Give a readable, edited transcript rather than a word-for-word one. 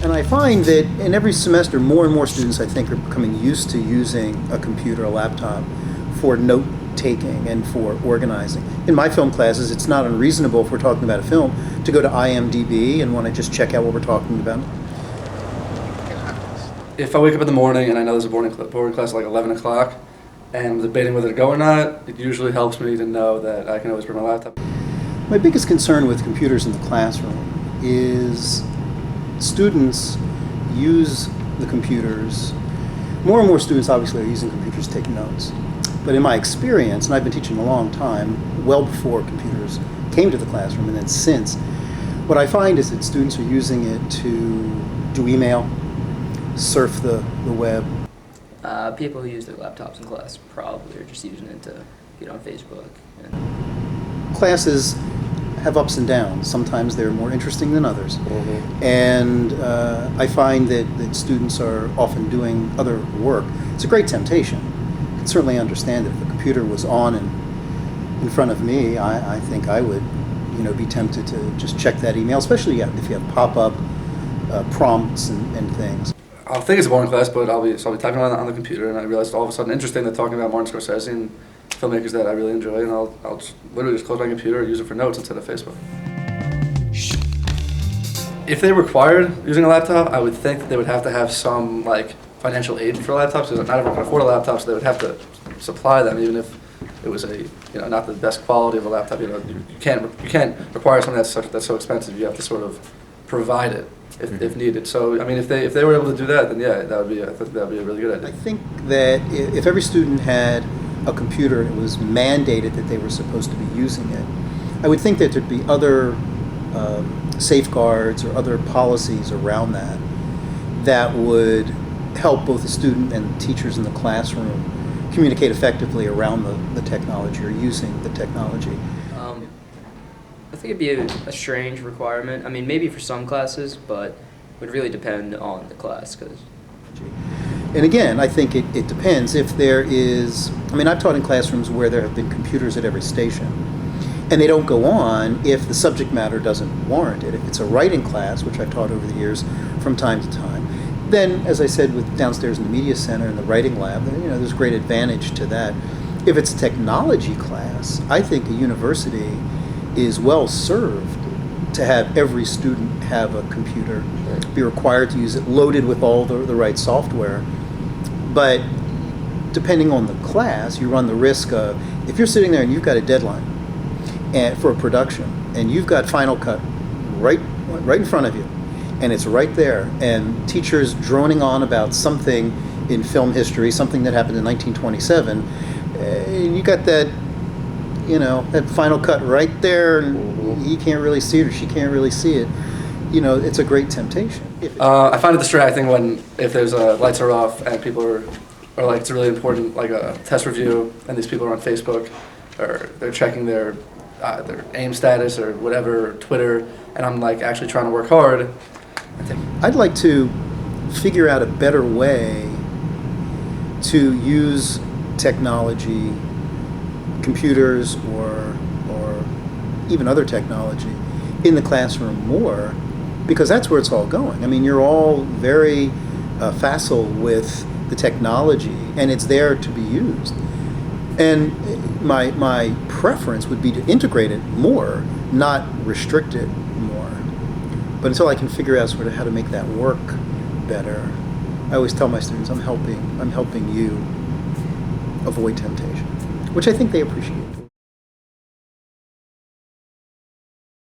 And I find that in every semester, more and more students, I think, are becoming used to using a computer, a laptop, for note taking and for organizing. In my film classes, it's not unreasonable, if we're talking about a film, to go to IMDb and want to just check out what we're talking about. If I wake up in the morning and I know there's a boarding class at like 11 o'clock and I'm debating whether to go or not, it usually helps me to know that I can always bring my laptop. My biggest concern with computers in the classroom is students use the computers. More and more students obviously are using computers to take notes. But in my experience, and I've been teaching a long time, well before computers came to the classroom and then since, what I find is that students are using it to do email, surf the web. People who use their laptops in class probably are just using it to get on Facebook. Classes have ups and downs. Sometimes they're more interesting than others. Mm-hmm. And I find that students are often doing other work. It's a great temptation. I can certainly understand that if a computer was on and in front of me, I think I would be tempted to just check that email, especially if you have pop-up prompts and things. I'll think it's a boring class, but I'll be typing on the computer, and I realized all of a sudden interesting they're talking about Martin Scorsese and filmmakers that I really enjoy, and I'll just literally just close my computer and use it for notes instead of Facebook. If they required using a laptop, I would think that they would have to have some financial aid for laptops, because not everyone can afford a laptop, so they would have to supply them, even if it was not the best quality of a laptop. You can't require something that's so expensive. You have to sort of provide it if needed. So I mean, if they were able to do that, then yeah, that would be a really good idea. I think that if every student had a computer and it was mandated that they were supposed to be using it, I would think that there'd be other safeguards or other policies around that would help both the student and the teachers in the classroom communicate effectively around the technology or using the technology. I think it'd be a strange requirement. I mean, maybe for some classes, but it would really depend on the class. And again, I think it depends. If there is, I've taught in classrooms where there have been computers at every station, and they don't go on if the subject matter doesn't warrant it. If it's a writing class, which I've taught over the years from time to time, then, as I said, with downstairs in the media center and the writing lab, there's great advantage to that. If it's a technology class, I think a university is well served to have every student have a computer, be required to use it, loaded with all the right software. But depending on the class, you run the risk of, if you're sitting there and you've got a deadline for a production, and you've got Final Cut right in front of you, and it's right there, and teachers droning on about something in film history, something that happened in 1927, and you got that Final Cut right there, and he can't really see it or she can't really see it. It's a great temptation. I find it distracting if there's lights are off and people are like, it's really important, like a test review, and these people are on Facebook, or they're checking their AIM status or whatever, Twitter, and I'm actually trying to work hard. I'd like to figure out a better way to use technology, computers or even other technology, in the classroom more, because that's where it's all going. You're all very facile with the technology, and it's there to be used. And my preference would be to integrate it more, not restrict it more. But until I can figure out sort of how to make that work better, I always tell my students, I'm helping you avoid temptation, which I think they appreciate.